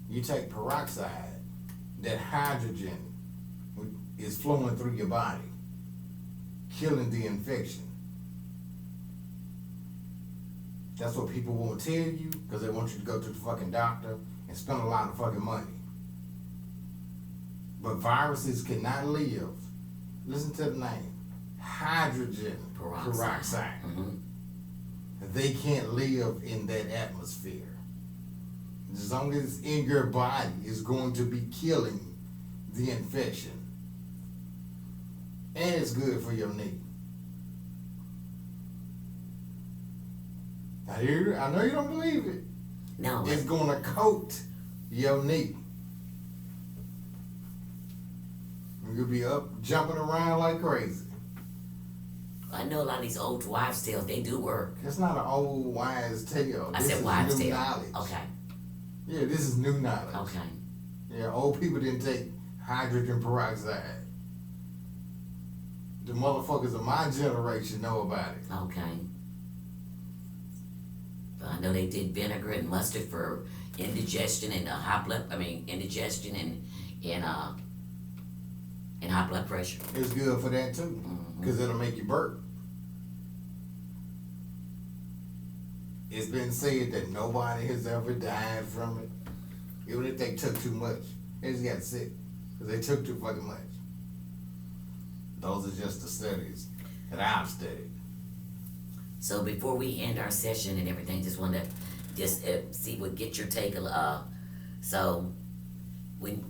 You take peroxide, that hydrogen is flowing through your body, killing the infection. That's what people won't tell you because they want you to go to the fucking doctor and spend a lot of fucking money. But viruses cannot live. Listen to the name. Hydrogen peroxide. Mm-hmm. They can't live in that atmosphere. As long as it's in your body, it's going to be killing the infection. And it's good for your knee. I know you don't believe it. No. It's going to coat your knee. You'll be up jumping around like crazy. I know a lot of these old wives' tales, they do work. It's not an old wise tale. I This said is wives' new tale. knowledge. Okay. Yeah, this is new knowledge. Okay. Yeah, old people didn't take hydrogen peroxide. The motherfuckers of my generation know about it. Okay. But I know they did vinegar and mustard for indigestion and indigestion and high blood pressure. It's good for that too, because it'll make you burp. It's been said that nobody has ever died from it, even if they took too much. They just got sick because they took too fucking much. Those are just the studies that I've studied. So before we end our session and everything, just want to get your take. So when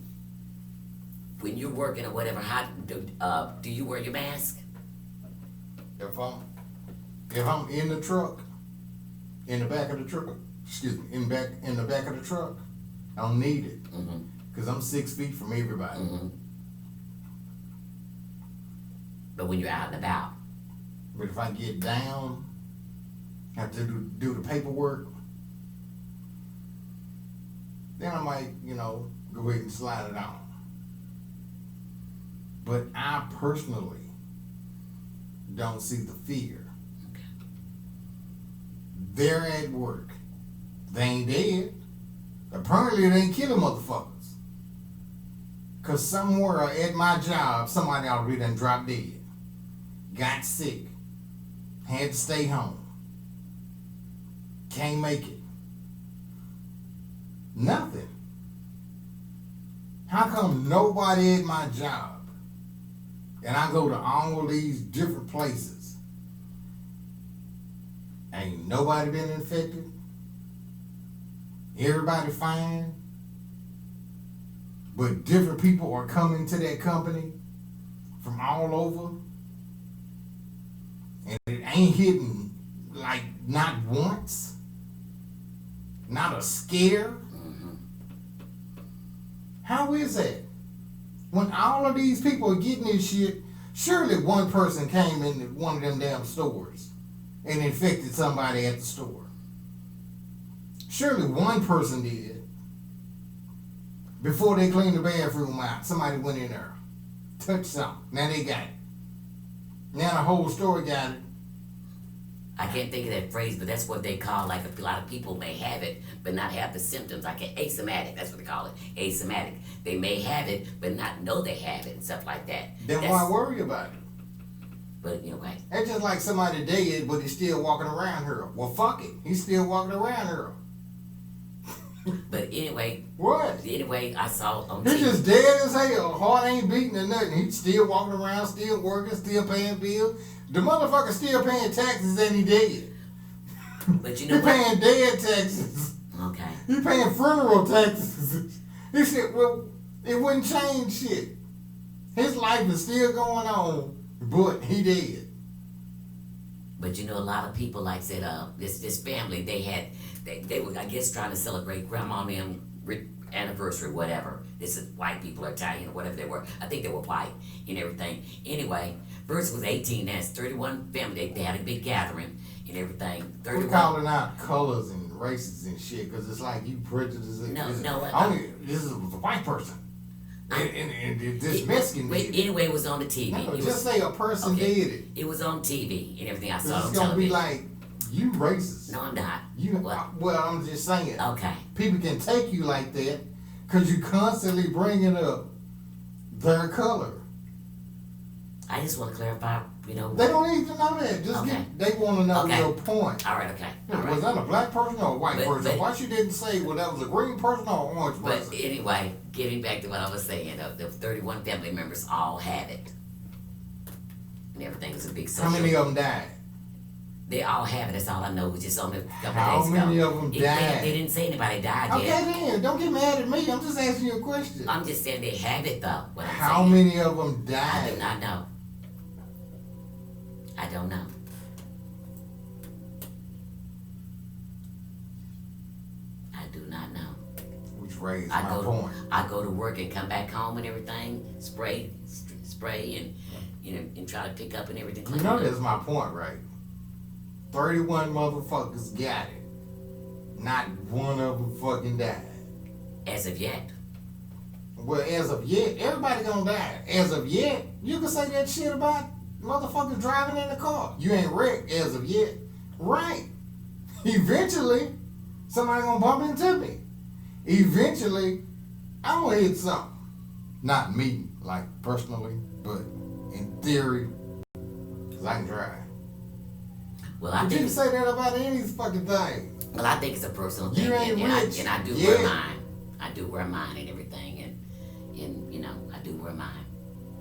you're working or whatever, how do you wear your mask? If I'm in the truck, in the back of the truck, in the back of the truck, I don't need it because I'm 6 feet from everybody. Mm-hmm. But when you're out and about, But if I get down, have to do the paperwork, then I might, go ahead and slide it on. But I personally don't see the fear. okay. They're at work. They ain't dead. Apparently they ain't killing motherfuckers. Cause somewhere at my job, somebody already done dropped dead. Got sick. Had to stay home. Can't make it. Nothing. How come nobody at my job, and I go to all these different places, ain't nobody been infected? Everybody fine? But different people are coming to that company from all over, and it ain't hitting like not once, not a scare. How is that? When all of these people are getting this shit, surely one person came into one of them damn stores and infected somebody at the store. Surely one person did. Before they cleaned the bathroom out, somebody went in there, touched something. Now they got it. Now the whole store got it. I can't think of that phrase, but that's what they call, like, a lot of people may have it, but not have the symptoms, like asymptomatic, that's what they call it, asymptomatic. They may have it, but not know they have it, and stuff like that. Then why worry about it? But, right. That's just like somebody dead, but he's still walking around here. Well, fuck it. He's still walking around here. But anyway. What? Anyway, I saw on He's TV. just dead as hell. Heart ain't beating or nothing. He's still walking around, still working, still paying bills. The motherfucker still paying taxes and he dead. But you know he paying dead taxes. Okay. He paying funeral taxes. He said, well, it wouldn't change shit. His life is still going on, but he dead. But a lot of people, like said, this family, they were, I guess, trying to celebrate grandma and anniversary, whatever. This is white people, or Italian, or whatever they were. I think they were white and everything. Anyway, First was 18, that's 31 family. They had a big gathering and everything. We're 31. calling out colors and races and shit because it's like you prejudicing. No, This is a white person. And this Mexican did it. Anyway, it was on the TV. No, just say a person did it. It was on TV and everything. I saw it It's on gonna be television. like, you racist. No, I'm not. Well, I'm just saying. Okay. People can take you like that because you constantly bringing up their color. I just want to clarify, They don't need to know that. Just they want to know your point. All right, okay. All Was right. that a black person or a white person? but- Why she didn't say, well, that was a green person or an orange But person? anyway, getting back to what I was saying, the 31 family members all had it. And everything was a big social. How many of them died? They all have it. That's all I know. It was just on a couple How of days ago. many of them died? They didn't say anybody died Okay, yet. then. Don't get mad at me. I'm just asking you a question. I'm just saying they have it though. What I'm How saying. many of them I died? do not know. I don't know. I do not know. Which raised I my go point. I go to work and come back home and everything, spray and and try to pick up and everything. You know that's my point, right? 31 motherfuckers got it. Not one of them fucking died. As of yet. Well, as of yet, everybody gonna die. As of yet, you can say that shit about motherfuckers driving in the car. You ain't wrecked as of yet. Right. Eventually, somebody gonna bump into me. Eventually, I'm gonna hit something. Not me, like personally, but in theory, because I can drive. Well, I But you think can say that about any fucking thing. well, I think it's a personal thing, You ain't and rich. I do Yeah. wear mine. I do wear mine and everything, and I do wear mine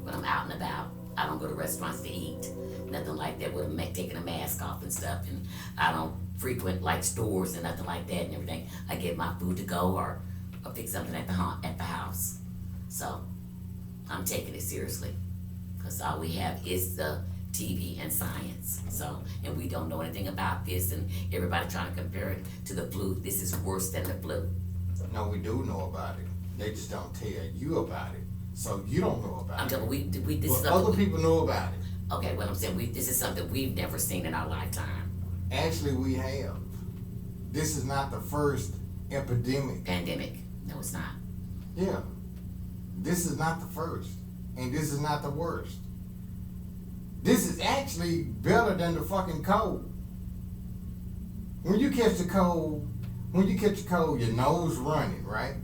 when I'm out and about. I don't go to restaurants to eat, nothing like that. With taking a mask off and stuff, and I don't frequent like stores and nothing like that and everything. I get my food to go or fix something at the house. So I'm taking it seriously, because all we have is the TV and science. So, and we don't know anything about this, and everybody trying to compare it to the flu. This is worse than the flu. No, we do know about it. They just don't tell you about it. So you don't know about I'm it. telling we this is But other something. people know about it. Okay, what I'm saying, this is something we've never seen in our lifetime. Actually, we have. This is not the first epidemic. Pandemic. No, it's not. Yeah. This is not the first. And this is not the worst. This is actually better than the fucking cold. When you catch a cold, your nose running, right?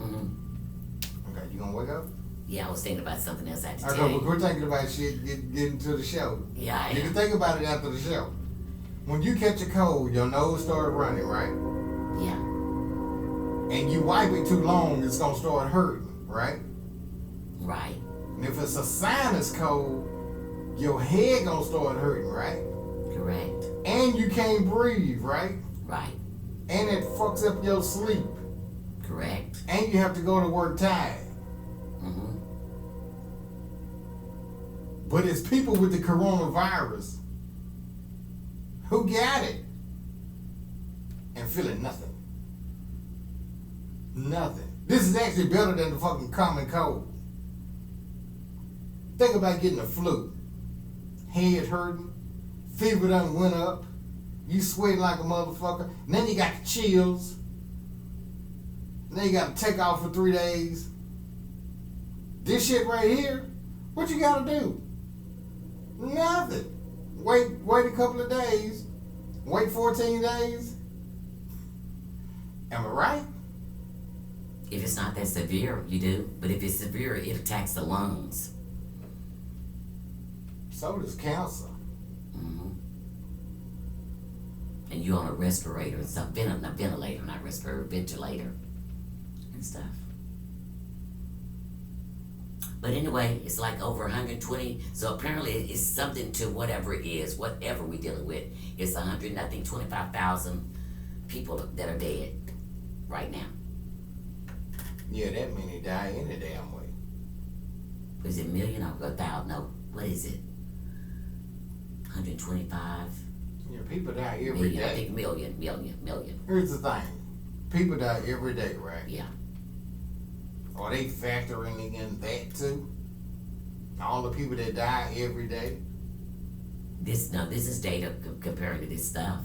Okay, you gonna wake up? Yeah, I was thinking about something else I had to Okay, tell but you. we're thinking about shit getting to the show. Yeah, I You can am. think about it after the show. When you catch a cold, your nose started running, right? Yeah, And you wipe it too long, it's gonna start hurting, right? right, And if it's a sinus cold, your head gonna start hurting, right? correct, And you can't breathe, right? right, And it fucks up your sleep. correct. And you have to go to work tired. Mm-hmm. But it's people with the coronavirus who got it and feeling nothing. Nothing. This is actually better than the fucking common cold. Think about getting the flu. Head hurting, fever done went up, you sweating like a motherfucker, and then you got the chills. Then you gotta take off for 3 days. This shit right here, what you gotta do? Nothing. Wait a couple of days. Wait 14 days. Am I right? If it's not that severe, you do. But if it's severe, it attacks the lungs. So does cancer. Mm-hmm. And you're on a respirator and stuff, not ventilator, not respirator, ventilator and stuff. But anyway, it's like over 120. So apparently it's something to whatever it is, whatever we're dealing with. It's 100, I think 25,000 people that are dead right now. Yeah, that many die any damn way. Is it million or 1,000? No, what is it? 125 Yeah, people die every million. I day. think million. Here's the thing. People die every day, right? Yeah. Are they factoring in that too? All the people that die every day. This is data compared to this stuff.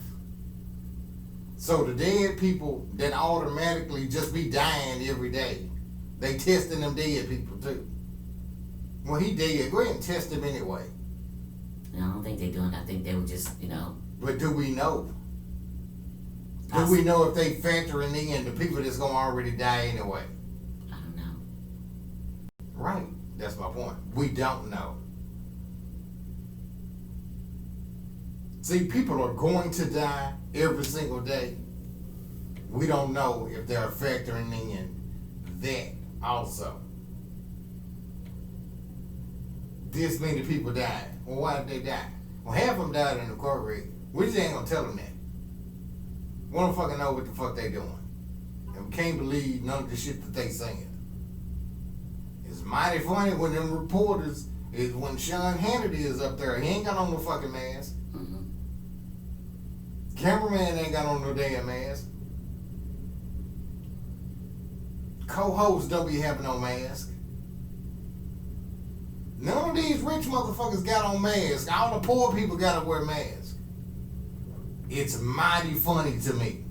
So the dead people that automatically just be dying every day, they testing them dead people too. When he dead, go ahead and test him anyway. I don't think they're doing. I think they were just, But do we know? Do we know if they factoring in the people that's gonna already die anyway? I don't know. Right. That's my point. We don't know. See, people are going to die every single day. We don't know if they're factoring in that also. This many people died. Well, why did they die? Well, half of them died in the car wreck. We just ain't gonna tell them that. We don't fucking know what the fuck they doing. And we can't believe none of the shit that they saying. It's mighty funny when them reporters, is when Sean Hannity is up there, he ain't got on no fucking mask. Mm-hmm. Cameraman ain't got on no damn mask. Co-hosts don't be having no mask. None of these rich motherfuckers got on masks. All the poor people gotta wear masks. It's mighty funny to me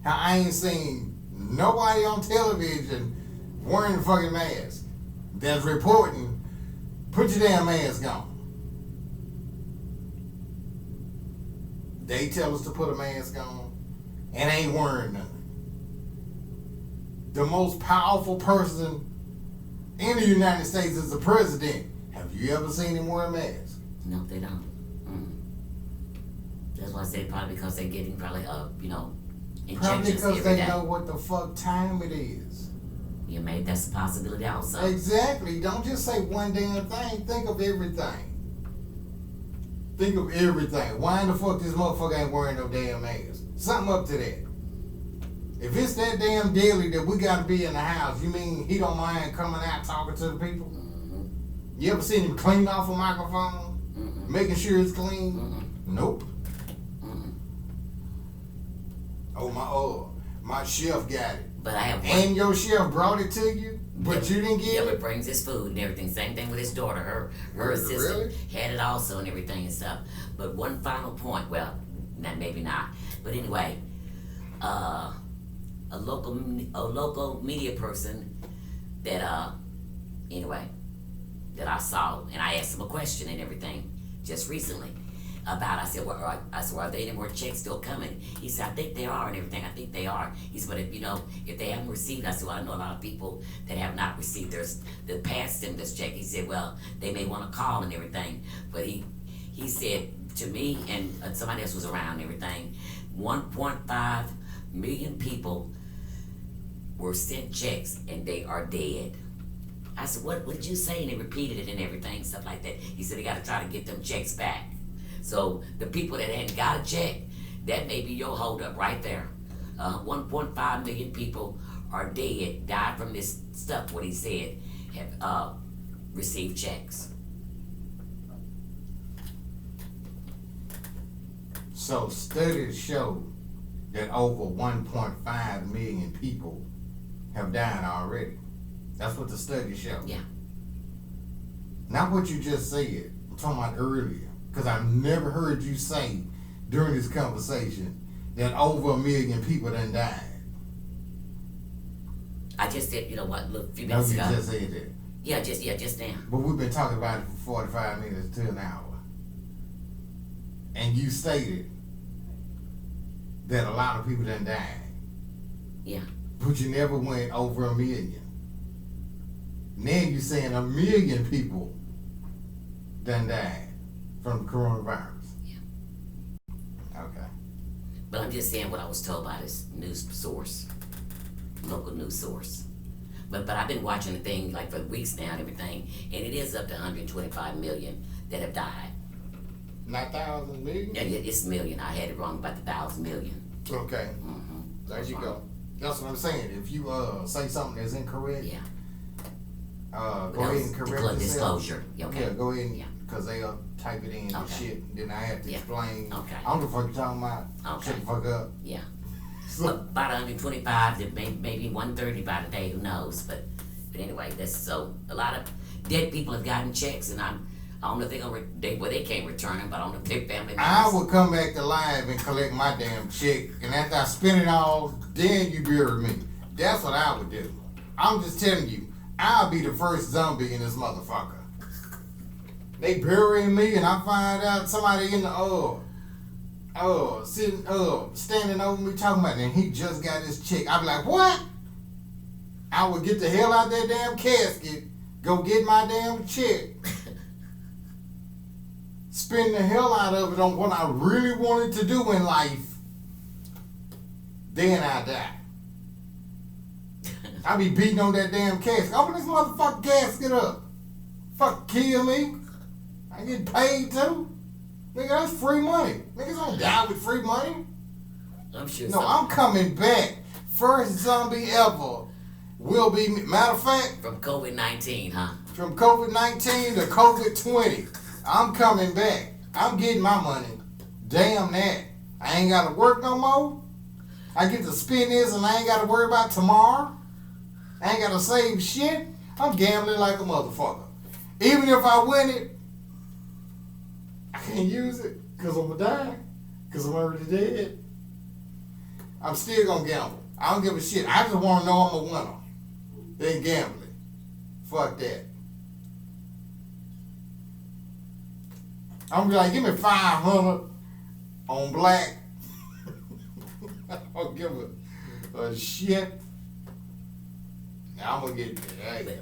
how I ain't seen nobody on television wearing a fucking mask that's reporting, put your damn mask on. They tell us to put a mask on and ain't wearing none. The most powerful person in the United States is the president. Have you ever seen him wear a mask? No, they don't. That's why I said probably because they're getting probably Probably injections because every they day. know what the fuck time it is. You made that's a possibility also. Exactly. Don't just say one damn thing. Think of everything. Think of everything. Why in the fuck this motherfucker ain't wearing no damn mask? Something up to that. If it's that damn deadly that we gotta be in the house, you mean he don't mind coming out talking to the people? Mm-hmm. You ever seen him clean off a microphone? Mm-hmm. Making sure it's clean? Mm-hmm. Nope. Mm-hmm. Oh, my chef got it. But I have one. And your chef brought it to you, but you didn't get Yeah, it? but brings his food and everything. Same thing with his daughter. Her Really? assistant had it also and everything and stuff. But one final point. Well, maybe not. But anyway, a local media person that that I saw, and I asked him a question and everything just recently about. I said, well, are there any more checks still coming? He said, I think they are and everything. I think they are. He said, but if they haven't received, I said, well, I know a lot of people that have not received the past stimulus check. He said, well, they may want to call and everything, but he said to me and somebody else was around and everything, 1.5 million people were sent checks and they are dead. I said, what did you say? And he repeated it and everything, stuff like that. He said, they got to try to get them checks back. So the people that hadn't got a check, that may be your holdup right there. 1.5 million people are dead, died from this stuff, what he said, have received checks. So studies show that over 1.5 million people have died already. That's what the studies show. Yeah. Not what you just said. I'm talking about earlier. Because I've never heard you say during this conversation that over 1 million people done died. I just said, a few No, minutes you ago. just said that. Yeah, just now. But we've been talking about it for 45 minutes to an hour. And you stated that a lot of people done died. Yeah. But you never went over 1 million. Now you're saying 1 million people done died from the coronavirus. Yeah. Okay. But I'm just saying what I was told by this news source, local news source. But I've been watching the thing like for weeks now and everything, and it is up to 125 million that have died. Not thousand million? Yeah, it's million. I had it wrong about the 1,000 million. Okay. Mm-hmm. There you go. That's what I'm saying. If you say something that's incorrect, Yeah. go ahead and correct yourself. Disclosure. Okay. Yeah, go ahead and, Yeah. because they'll type it in and Okay. shit. Then I have to Yeah. explain. Okay. I don't know what you're talking about. Okay. Shut the fuck up. Yeah. So, About 125 to maybe 130 by the day, who knows? But anyway, that's so a lot of dead people have gotten checks, and I don't know if they can't return them, but I don't know if their family members. I would come back to life and collect my damn check, and after I spend it all, then you bury me. That's what I would do. I'm just telling you, I'll be the first zombie in this motherfucker. They burying me, and I find out somebody in the sitting standing over me talking about it, and he just got his check. I'd be like, what? I would get the hell out that damn casket, go get my damn check, spend the hell out of it on what I really wanted to do in life, then I die. I be beating on that damn casket. Open this motherfucking casket up. Fuck, kill me. I get paid too. Nigga, that's free money. Niggas don't die with free money. I'm sure. No, I'm coming back. First zombie ever will be, matter of fact, from COVID-19, huh? From COVID-19 to COVID-20. I'm coming back. I'm getting my money. Damn that. I ain't got to work no more. I get to spend this and I ain't got to worry about tomorrow. I ain't got to save shit. I'm gambling like a motherfucker. Even if I win it, I can't use it because I'm going to die. Because I'm already dead. I'm still going to gamble. I don't give a shit. I just want to know I'm a winner. Then gambling. Fuck that. I'm like, give me 500 on black. I don't give a shit. Now I'm gonna get. Hey.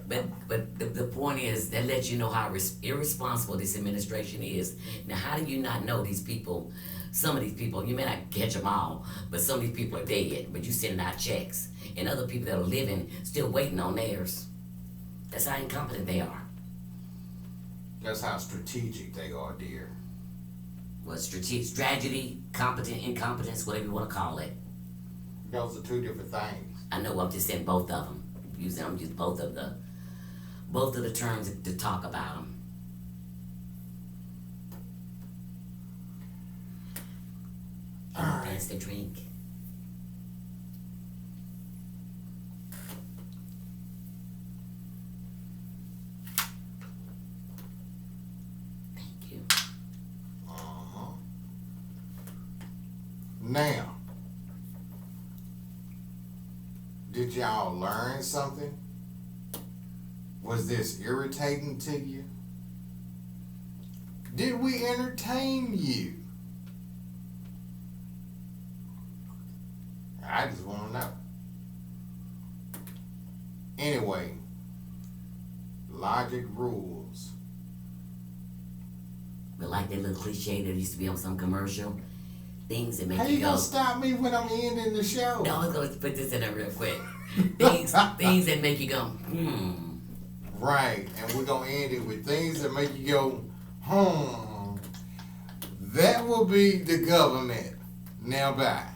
But the point is that lets you know how irresponsible this administration is. Now, how do you not know these people? Some of these people, you may not catch them all, but some of these people are dead. But you sending out checks, and other people that are living still waiting on theirs. That's how incompetent they are. That's how strategic they are, dear. Well, strategy, competent, incompetence, whatever you want to call it. Those are two different things. I know. I'm just saying both of them. I'm using both of the terms to talk about them. Pass the drink. Thank you. Now, did y'all learn something? Was this irritating to you? Did we entertain you? I just want to know. Anyway, logic rules. But like that little cliche that used to be on some commercial, things that make How you you go. gonna stop me when I'm ending the show? No, I was gonna put this in there real quick. Things that make you go, Right, and we're gonna end it with things that make you go, That will be the government. Now bye.